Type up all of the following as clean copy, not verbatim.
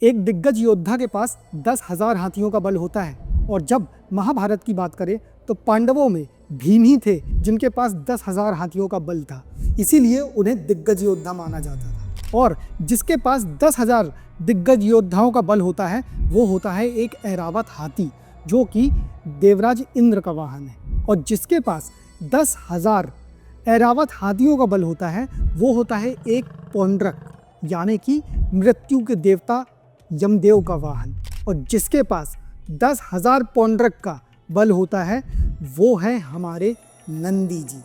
एक दिग्गज योद्धा के पास 10,000 हाथियों का बल होता है। और जब महाभारत की बात करें तो पांडवों में भीम ही थे जिनके पास 10,000 हाथियों का बल था, इसीलिए उन्हें दिग्गज योद्धा माना जाता था। और जिसके पास 10,000 दिग्गज योद्धाओं का बल होता है वो होता है एक ऐरावत हाथी, जो कि देवराज इंद्र का वाहन है। और जिसके पास 10,000 ऐरावत हाथियों का बल होता है वो होता है एक पौंड्रक, यानी कि मृत्यु के देवता यमदेव का वाहन। और जिसके पास 10,000 पौंड्रक का बल होता है वो है हमारे नंदी जी,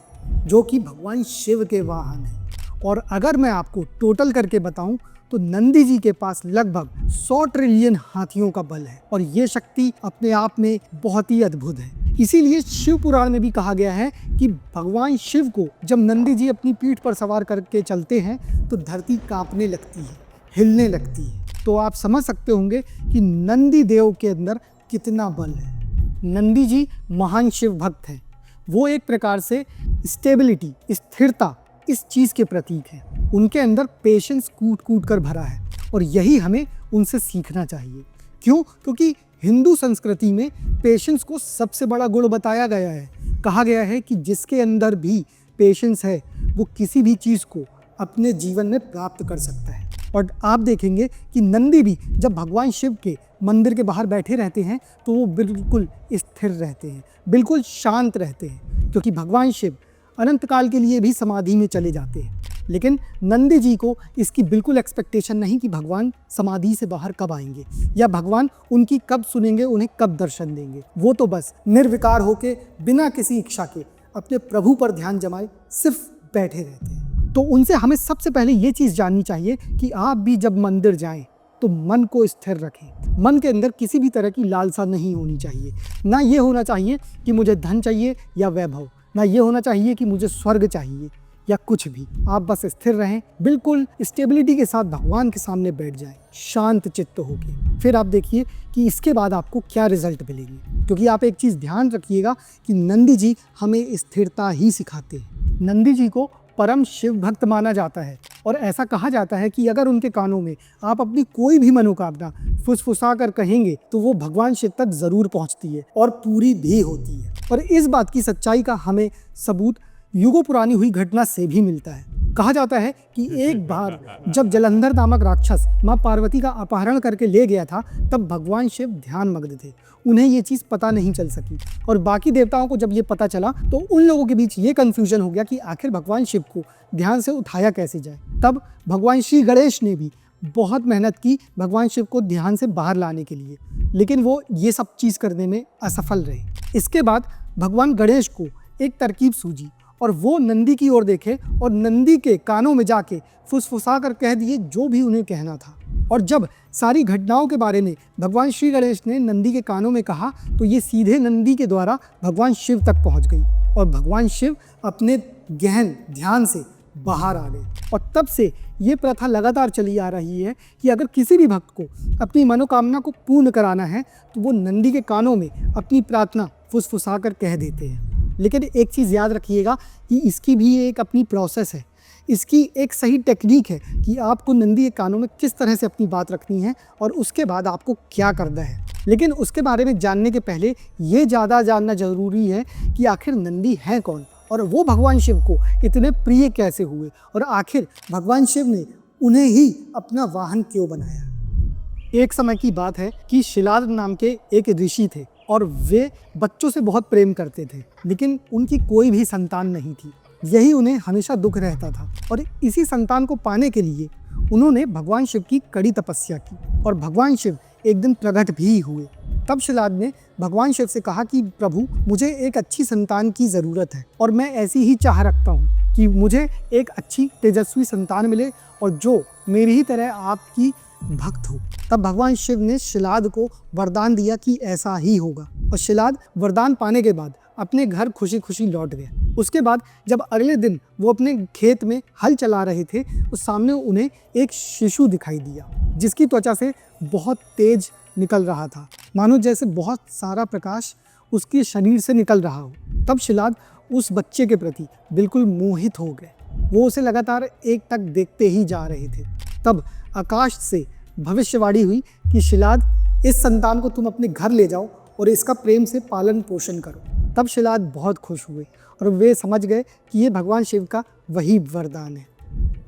जो कि भगवान शिव के वाहन हैं। और अगर मैं आपको टोटल करके बताऊं तो नंदी जी के पास लगभग 100 ट्रिलियन हाथियों का बल है। और ये शक्ति अपने आप में बहुत ही अद्भुत है। इसीलिए शिव पुराण में भी कहा गया है कि भगवान शिव को जब नंदी जी अपनी पीठ पर सवार करके चलते हैं तो धरती कांपने लगती है, हिलने लगती है। तो आप समझ सकते होंगे कि नंदी देव के अंदर कितना बल है। नंदी जी महान शिव भक्त हैं। वो एक प्रकार से स्टेबिलिटी, स्थिरता, इस चीज़ के प्रतीक हैं। उनके अंदर पेशेंस कूट कूट कर भरा है और यही हमें उनसे सीखना चाहिए। क्यों? क्योंकि हिंदू संस्कृति में पेशेंस को सबसे बड़ा गुण बताया गया है। कहा गया है कि जिसके अंदर भी पेशेंस है वो किसी भी चीज़ को अपने जीवन में प्राप्त कर सकता है। और आप देखेंगे कि नंदी भी जब भगवान शिव के मंदिर के बाहर बैठे रहते हैं तो वो बिल्कुल स्थिर रहते हैं, बिल्कुल शांत रहते हैं, क्योंकि भगवान शिव अनंत काल के लिए भी समाधि में चले जाते हैं। लेकिन नंदी जी को इसकी बिल्कुल एक्सपेक्टेशन नहीं कि भगवान समाधि से बाहर कब आएंगे या भगवान उनकी कब सुनेंगे, उन्हें कब दर्शन देंगे। वो तो बस निर्विकार होके बिना किसी इच्छा के अपने प्रभु पर ध्यान जमाए सिर्फ बैठे रहते हैं। तो उनसे हमें सबसे पहले ये चीज़ जाननी चाहिए कि आप भी जब मंदिर जाएं तो मन को स्थिर रखें। मन के अंदर किसी भी तरह की लालसा नहीं होनी चाहिए। ना ये होना चाहिए कि मुझे धन चाहिए या वैभव, ना ये होना चाहिए कि मुझे स्वर्ग चाहिए या कुछ भी। आप बस स्थिर रहें, बिल्कुल स्टेबिलिटी के साथ भगवान के सामने बैठ जाएं, शांत चित्त होके। फिर आप देखिए कि इसके बाद आपको क्या रिजल्ट मिलेंगे। क्योंकि आप एक चीज़ ध्यान रखिएगा कि नंदी जी हमें स्थिरता ही सिखाते हैं। नंदी जी को परम शिव भक्त माना जाता है और ऐसा कहा जाता है कि अगर उनके कानों में आप अपनी कोई भी मनोकामना फुसफुसा कर कहेंगे तो वो भगवान शिव तक ज़रूर पहुंचती है और पूरी भी होती है। और इस बात की सच्चाई का हमें सबूत युगों पुरानी हुई घटना से भी मिलता है। कहा जाता है कि एक बार जब जलंधर नामक राक्षस माँ पार्वती का अपहरण करके ले गया था तब भगवान शिव ध्यान मग्न थे। उन्हें ये चीज़ पता नहीं चल सकी और बाकी देवताओं को जब ये पता चला तो उन लोगों के बीच ये कन्फ्यूजन हो गया कि आखिर भगवान शिव को ध्यान से उठाया कैसे जाए। तब भगवान श्री गणेश ने भी बहुत मेहनत की भगवान शिव को ध्यान से बाहर लाने के लिए, लेकिन वो ये सब चीज़ करने में असफल रहे। इसके बाद भगवान गणेश को एक तरकीब सूझी और वो नंदी की ओर देखे और नंदी के कानों में जाके फुसफुसा कर कह दिए जो भी उन्हें कहना था। और जब सारी घटनाओं के बारे में भगवान श्री गणेश ने नंदी के कानों में कहा तो ये सीधे नंदी के द्वारा भगवान शिव तक पहुंच गई और भगवान शिव अपने गहन ध्यान से बाहर आ गए। और तब से ये प्रथा लगातार चली आ रही है कि अगर किसी भी भक्त को अपनी मनोकामना को पूर्ण कराना है तो वो नंदी के कानों में अपनी प्रार्थना फुसफुसा कर कह देते हैं। लेकिन एक चीज़ याद रखिएगा कि इसकी भी एक अपनी प्रोसेस है, इसकी एक सही टेक्निक है कि आपको नंदी के कानों में किस तरह से अपनी बात रखनी है और उसके बाद आपको क्या करना है। लेकिन उसके बारे में जानने के पहले ये ज़्यादा जानना ज़रूरी है कि आखिर नंदी है कौन और वो भगवान शिव को इतने प्रिय कैसे हुए और आखिर भगवान शिव ने उन्हें ही अपना वाहन क्यों बनाया। एक समय की बात है कि शिलाद नाम के एक ऋषि थे और वे बच्चों से बहुत प्रेम करते थे, लेकिन उनकी कोई भी संतान नहीं थी। यही उन्हें हमेशा दुख रहता था और इसी संतान को पाने के लिए उन्होंने भगवान शिव की कड़ी तपस्या की और भगवान शिव एक दिन प्रकट भी हुए। तब शिलाद ने भगवान शिव से कहा कि प्रभु, मुझे एक अच्छी संतान की ज़रूरत है और मैं ऐसी ही चाह रखता हूँ कि मुझे एक अच्छी तेजस्वी संतान मिले और जो मेरी ही तरह आपकी भक्त हो। तब भगवान शिव ने शिलाद को वरदान दिया कि ऐसा ही होगा और शिलाद वरदान पाने के बाद अपने घर खुशी खुशी लौट गए। उसके बाद जब अगले दिन वो अपने खेत में हल चला रहे थे उस सामने उन्हें एक शिशु दिखाई दिया जिसकी त्वचा से बहुत तेज निकल रहा था, मानो जैसे बहुत सारा प्रकाश उसके शरीर से निकल रहा हो। तब शिलाद उस बच्चे के प्रति बिल्कुल मोहित हो गए। वो उसे लगातार एक टक देखते ही जा रहे थे। तब आकाश से भविष्यवाणी हुई कि शिलाद, इस संतान को तुम अपने घर ले जाओ और इसका प्रेम से पालन पोषण करो। तब शिलाद बहुत खुश हुए और वे समझ गए कि ये भगवान शिव का वही वरदान है।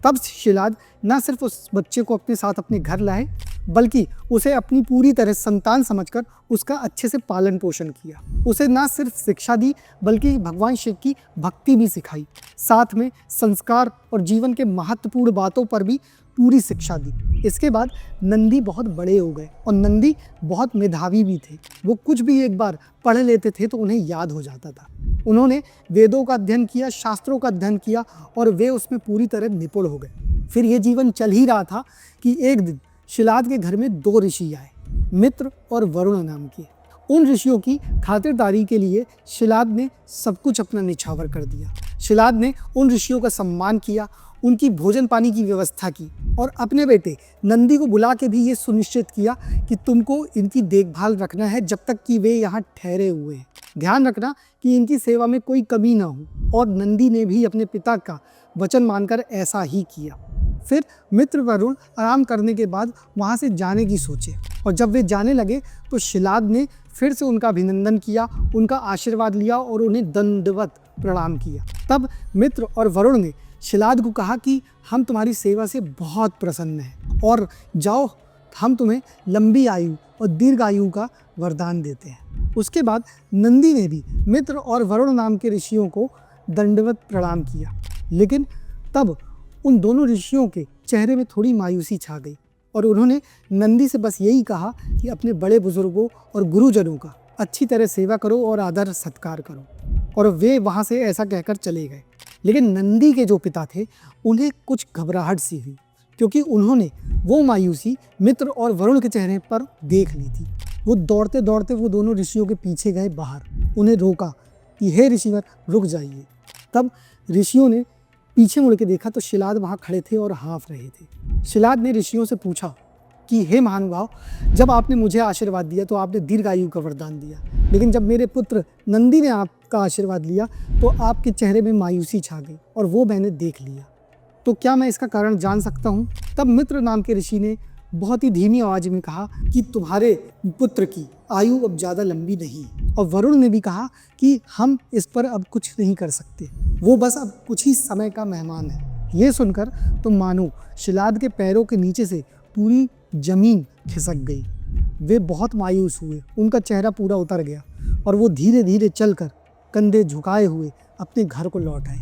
तब शिलाद न सिर्फ उस बच्चे को अपने साथ अपने घर लाए, बल्कि उसे अपनी पूरी तरह संतान समझकर उसका अच्छे से पालन पोषण किया। उसे न सिर्फ शिक्षा दी, बल्कि भगवान शिव की भक्ति भी सिखाई। साथ में संस्कार और जीवन के महत्वपूर्ण बातों पर भी पूरी शिक्षा दी। इसके बाद नंदी बहुत बड़े हो गए और नंदी बहुत मेधावी भी थे। वो कुछ भी एक बार पढ़ लेते थे तो उन्हें याद हो जाता था। उन्होंने वेदों का अध्ययन किया, शास्त्रों का अध्ययन किया और वे उसमें पूरी तरह निपुण हो गए। फिर ये जीवन चल ही रहा था कि एक दिन शिलाद के घर में 2 ऋषि आए, मित्र और वरुण नाम के। उन ऋषियों की खातिरदारी के लिए शिलाद ने सब कुछ अपना निछावर कर दिया। शिलाद ने उन ऋषियों का सम्मान किया, उनकी भोजन पानी की व्यवस्था की और अपने बेटे नंदी को बुला के भी ये सुनिश्चित किया कि तुमको इनकी देखभाल रखना है जब तक कि वे यहाँ ठहरे हुए हैं। ध्यान रखना कि इनकी सेवा में कोई कमी ना हो। और नंदी ने भी अपने पिता का वचन मानकर ऐसा ही किया। फिर मित्र वरुण आराम करने के बाद वहाँ से जाने की सोचे और जब वे जाने लगे तो शिलाद ने फिर से उनका अभिनंदन किया, उनका आशीर्वाद लिया और उन्हें दंडवत प्रणाम किया। तब मित्र और वरुण ने शिलाद को कहा कि हम तुम्हारी सेवा से बहुत प्रसन्न हैं और जाओ, हम तुम्हें लंबी आयु और दीर्घ आयु का वरदान देते हैं। उसके बाद नंदी ने भी मित्र और वरुण नाम के ऋषियों को दंडवत प्रणाम किया, लेकिन तब उन दोनों ऋषियों के चेहरे में थोड़ी मायूसी छा गई और उन्होंने नंदी से बस यही कहा कि अपने बड़े बुजुर्गों और गुरुजनों का अच्छी तरह सेवा करो और आदर सत्कार करो। और वे वहाँ से ऐसा कहकर चले गए। लेकिन नंदी के जो पिता थे उन्हें कुछ घबराहट सी हुई, क्योंकि उन्होंने वो मायूसी मित्र और वरुण के चेहरे पर देख ली थी। वो दौड़ते दौड़ते वो दोनों ऋषियों के पीछे गए बाहर, उन्हें रोका कि हे ऋषिवर रुक जाइए। तब ऋषियों ने पीछे मुड़ के देखा तो शिलाद वहाँ खड़े थे और हाँफ रहे थे। शिलाद ने ऋषियों से पूछा कि हे महानुभाव, जब आपने मुझे आशीर्वाद दिया तो आपने दीर्घायु का वरदान दिया, लेकिन जब मेरे पुत्र नंदी ने आपका आशीर्वाद लिया तो आपके चेहरे में मायूसी छा गई और वो मैंने देख लिया। तो क्या मैं इसका कारण जान सकता हूँ? तब मित्र नाम के ऋषि ने बहुत ही धीमी आवाज में कहा कि तुम्हारे पुत्र की आयु अब ज़्यादा लंबी नहीं। और वरुण ने भी कहा कि हम इस पर अब कुछ नहीं कर सकते, वो बस अब कुछ ही समय का मेहमान है। ये सुनकर तो मानो शिलाद के पैरों के नीचे से पूरी जमीन खिसक गई। वे बहुत मायूस हुए, उनका चेहरा पूरा उतर गया और वो धीरे धीरे चलकर कंधे झुकाए हुए अपने घर को लौट आए।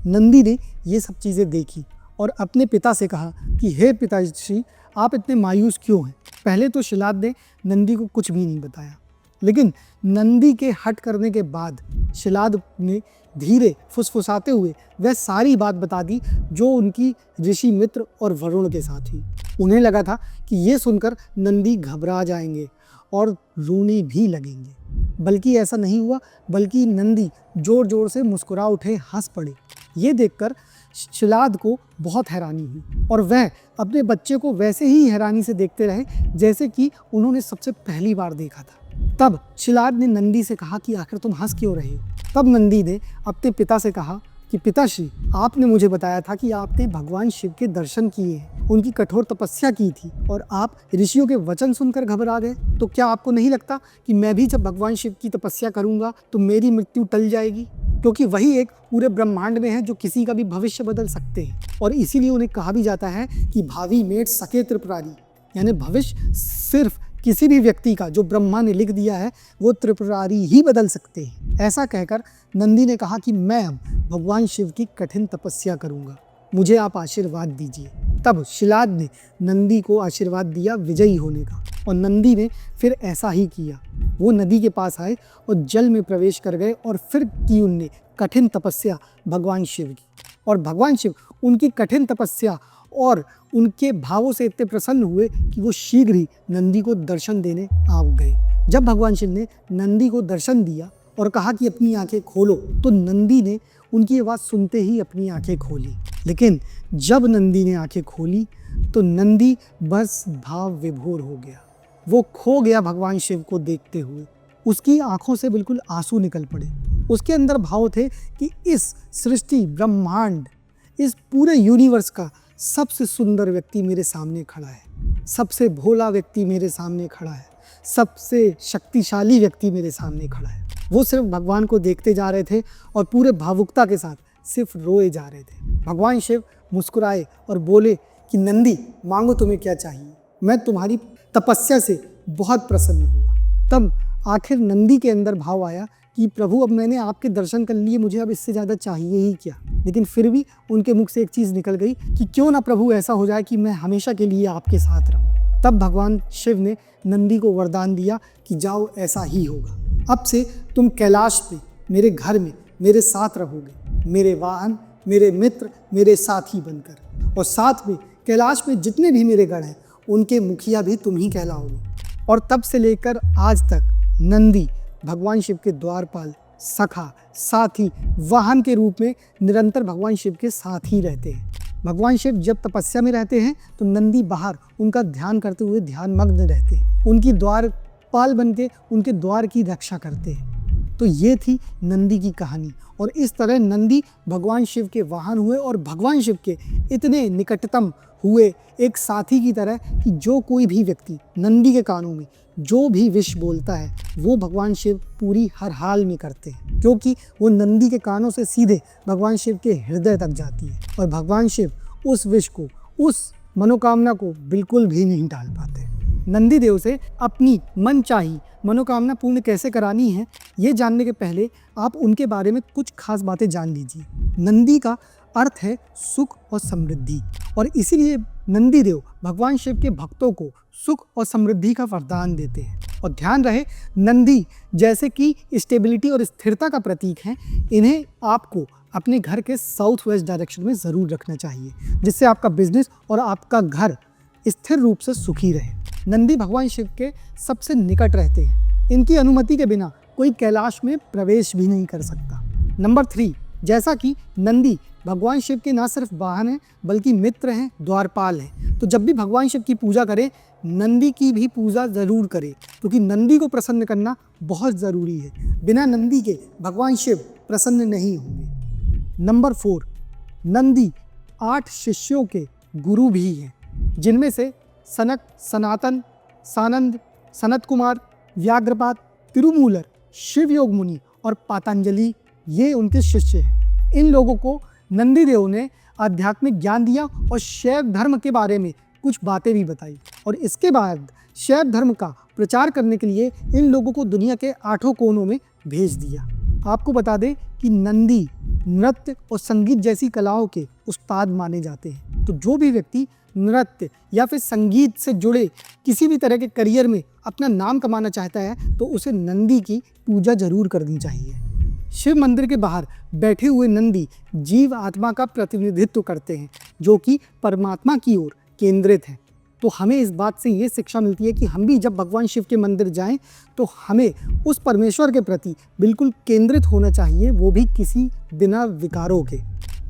नंदी ने ये सब चीज़ें देखी और अपने पिता से कहा कि हे पिताश्री, आप इतने मायूस क्यों हैं? पहले तो शिलाद ने नंदी को कुछ भी नहीं बताया, लेकिन नंदी के हट करने के बाद शिलाद ने धीरे फुसफुसाते हुए वह सारी बात बता दी जो उनकी ऋषि मित्र और वरुण के साथ हुई। उन्हें लगा था कि ये सुनकर नंदी घबरा जाएंगे और रोने भी लगेंगे, बल्कि ऐसा नहीं हुआ, बल्कि नंदी जोर जोर से मुस्कुरा उठे, हंस पड़े। ये देखकर शिलाद को बहुत हैरानी हुई और वह अपने बच्चे को वैसे ही हैरानी से देखते रहे जैसे कि उन्होंने सबसे पहली बार देखा था। तब शिलाद ने नंदी से कहा कि आखिर तुम हंस क्यों रहे हो? तब नंदी ने अपने पिता से कहा कि पिताश्री, आपने मुझे बताया था कि आपने भगवान शिव के दर्शन किए हैं, उनकी कठोर तपस्या की थी और आप ऋषियों के वचन सुनकर घबरा गए। तो क्या आपको नहीं लगता कि मैं भी जब भगवान शिव की तपस्या करूंगा तो मेरी मृत्यु टल जाएगी? क्योंकि वही एक पूरे ब्रह्मांड में है जो किसी का भी भविष्य बदल सकते हैं। और इसीलिए उन्हें कहा भी जाता है कि भावी मेट सके त्रिपुरारी, यानी भविष्य सिर्फ किसी भी व्यक्ति का जो ब्रह्मा ने लिख दिया है वो त्रिपुरारी ही बदल सकते हैं। ऐसा कहकर नंदी ने कहा कि मैं अब भगवान शिव की कठिन तपस्या करूंगा, मुझे आप आशीर्वाद दीजिए। तब शिलाद ने नंदी को आशीर्वाद दिया विजयी होने का और नंदी ने फिर ऐसा ही किया। वो नदी के पास आए और जल में प्रवेश कर गए और फिर की उनने कठिन तपस्या भगवान शिव की। और भगवान शिव उनकी कठिन तपस्या और उनके भावों से इतने प्रसन्न हुए कि वो शीघ्र ही नंदी को दर्शन देने आ गए। जब भगवान शिव ने नंदी को दर्शन दिया और कहा कि अपनी आंखें खोलो, तो नंदी ने उनकी आवाज़ सुनते ही अपनी आंखें खोली। लेकिन जब नंदी ने आंखें खोली तो नंदी बस भाव विभोर हो गया। वो खो गया भगवान शिव को देखते हुए। उसकी आंखों से बिल्कुल आंसू निकल पड़े। उसके अंदर भाव थे कि इस सृष्टि, ब्रह्मांड, इस पूरे यूनिवर्स का सबसे सुंदर व्यक्ति मेरे सामने खड़ा है। सबसे भोला व्यक्ति मेरे सामने खड़ा है, सबसे शक्तिशाली व्यक्ति मेरे सामने खड़ा है। वो सिर्फ भगवान को देखते जा रहे थे और पूरे भावुकता के साथ सिर्फ रोए जा रहे थे। भगवान शिव मुस्कुराए और बोले कि नंदी, मांगो तुम्हें क्या चाहिए, मैं तुम्हारी तपस्या से बहुत प्रसन्न हुआ। तब आखिर नंदी के अंदर भाव आया कि प्रभु, अब मैंने आपके दर्शन कर लिए, मुझे अब इससे ज़्यादा चाहिए ही क्या। लेकिन फिर भी उनके मुख से एक चीज़ निकल गई कि क्यों ना प्रभु ऐसा हो जाए कि मैं हमेशा के लिए आपके साथ रहूं। तब भगवान शिव ने नंदी को वरदान दिया कि जाओ, ऐसा ही होगा। अब से तुम कैलाश पे मेरे घर में मेरे साथ रहोगे, मेरे वाहन, मेरे मित्र, मेरे साथी बनकर। और साथ में कैलाश में जितने भी मेरे गढ़ हैं उनके मुखिया भी तुम ही कहलाओगे। और तब से लेकर आज तक नंदी भगवान शिव के द्वारपाल, सखा, साथी, वाहन के रूप में निरंतर भगवान शिव के साथ ही रहते हैं। भगवान शिव जब तपस्या में रहते हैं तो नंदी बाहर उनका ध्यान करते हुए ध्यान मग्न रहते हैं, उनकी द्वारपाल बनके उनके द्वार की रक्षा करते हैं। तो ये थी नंदी की कहानी। और इस तरह नंदी भगवान शिव के वाहन हुए और भगवान शिव के इतने निकटतम हुए एक साथी की तरह कि जो कोई भी व्यक्ति नंदी के कानों में जो भी विश बोलता है वो भगवान शिव पूरी हर हाल में करते हैं, क्योंकि वो नंदी के कानों से सीधे भगवान शिव के हृदय तक जाती है। और भगवान शिव उस विश को, उस मनोकामना को बिल्कुल भी नहीं टाल पाते। नंदी देव से अपनी मनचाही मनोकामना पूर्ण कैसे करानी है, ये जानने के पहले आप उनके बारे में कुछ खास बातें जान लीजिए। नंदी का अर्थ है सुख और समृद्धि, और इसीलिए नंदी देव भगवान शिव के भक्तों को सुख और समृद्धि का वरदान देते हैं। और ध्यान रहे, नंदी जैसे कि स्टेबिलिटी और स्थिरता का प्रतीक हैं, इन्हें आपको अपने घर के साउथ वेस्ट डायरेक्शन में ज़रूर रखना चाहिए, जिससे आपका बिजनेस और आपका घर स्थिर रूप से सुखी रहे। नंदी भगवान शिव के सबसे निकट रहते हैं, इनकी अनुमति के बिना कोई कैलाश में प्रवेश भी नहीं कर सकता। नंबर 3, जैसा कि नंदी भगवान शिव के ना सिर्फ वाहन हैं बल्कि मित्र हैं, द्वारपाल हैं, तो जब भी भगवान शिव की पूजा करें नंदी की भी पूजा ज़रूर करें, क्योंकि नंदी को प्रसन्न करना बहुत ज़रूरी है। बिना नंदी के भगवान शिव प्रसन्न नहीं होंगे। नंबर 4, नंदी 8 शिष्यों के गुरु भी हैं, जिनमें से सनक, सनातन, सानंद, सनत कुमार, व्याघ्रपाद, तिरुमूलर, शिवयोग मुनि और पातंजलि, ये उनके शिष्य हैं। इन लोगों को नंदी देव ने आध्यात्मिक ज्ञान दिया और शैव धर्म के बारे में कुछ बातें भी बताई। और इसके बाद शैव धर्म का प्रचार करने के लिए इन लोगों को दुनिया के 8 कोनों में भेज दिया। आपको बता दें कि नंदी नृत्य और संगीत जैसी कलाओं के उस्ताद माने जाते हैं। तो जो भी व्यक्ति नृत्य या फिर संगीत से जुड़े किसी भी तरह के करियर में अपना नाम कमाना चाहता है तो उसे नंदी की पूजा जरूर करनी चाहिए। शिव मंदिर के बाहर बैठे हुए नंदी जीव आत्मा का प्रतिनिधित्व करते हैं, जो कि परमात्मा की ओर केंद्रित है। तो हमें इस बात से ये शिक्षा मिलती है कि हम भी जब भगवान शिव के मंदिर जाएं तो हमें उस परमेश्वर के प्रति बिल्कुल केंद्रित होना चाहिए, वो भी किसी बिना विकारों के,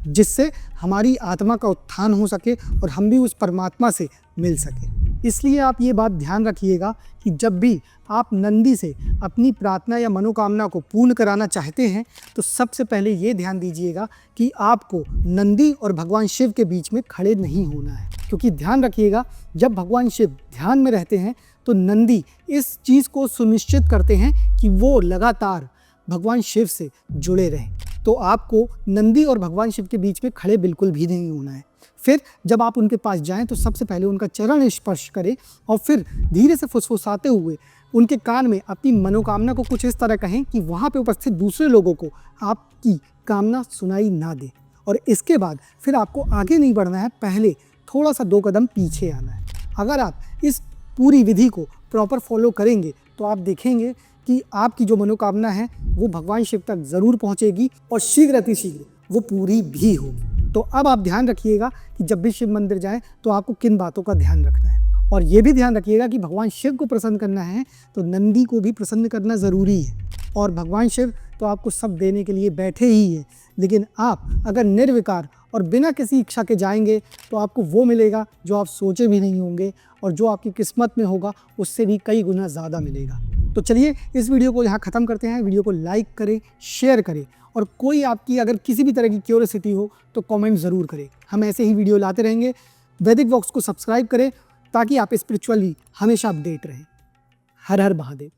जिससे हमारी आत्मा का उत्थान हो सके और हम भी उस परमात्मा से मिल सके। इसलिए आप ये बात ध्यान रखिएगा कि जब भी आप नंदी से अपनी प्रार्थना या मनोकामना को पूर्ण कराना चाहते हैं तो सबसे पहले ये ध्यान दीजिएगा कि आपको नंदी और भगवान शिव के बीच में खड़े नहीं होना है, क्योंकि ध्यान रखिएगा जब भगवान शिव ध्यान में रहते हैं तो नंदी इस चीज़ को सुनिश्चित करते हैं कि वो लगातार भगवान शिव से जुड़े रहें। तो आपको नंदी और भगवान शिव के बीच में खड़े बिल्कुल भी नहीं होना है। फिर जब आप उनके पास जाएं तो सबसे पहले उनका चरण स्पर्श करें और फिर धीरे से फुसफुसाते हुए उनके कान में अपनी मनोकामना को कुछ इस तरह कहें कि वहाँ पे उपस्थित दूसरे लोगों को आपकी कामना सुनाई ना दे। और इसके बाद फिर आपको आगे नहीं बढ़ना है, पहले थोड़ा सा 2 कदम पीछे आना है। अगर आप इस पूरी विधि को प्रॉपर फॉलो करेंगे तो आप देखेंगे कि आपकी जो मनोकामना है वो भगवान शिव तक ज़रूर पहुँचेगी और शीघ्र अतिशीघ्र वो पूरी भी होगी। तो अब आप ध्यान रखिएगा कि जब भी शिव मंदिर जाएं तो आपको किन बातों का ध्यान रखना है, और ये भी ध्यान रखिएगा कि भगवान शिव को प्रसन्न करना है तो नंदी को भी प्रसन्न करना ज़रूरी है। और भगवान शिव तो आपको सब देने के लिए बैठे ही हैं, लेकिन आप अगर निर्विकार और बिना किसी इच्छा के जाएंगे तो आपको वो मिलेगा जो आप सोचे भी नहीं होंगे, और जो आपकी किस्मत में होगा उससे भी कई गुना ज़्यादा मिलेगा। तो चलिए इस वीडियो को यहाँ ख़त्म करते हैं। वीडियो को लाइक करें, शेयर करें, और कोई आपकी अगर किसी भी तरह की क्यूरियोसिटी हो तो कमेंट ज़रूर करें। हम ऐसे ही वीडियो लाते रहेंगे। वैदिक वॉक्स को सब्सक्राइब करें, ताकि आप स्पिरिचुअली हमेशा अपडेट रहें। हर हर महादेव।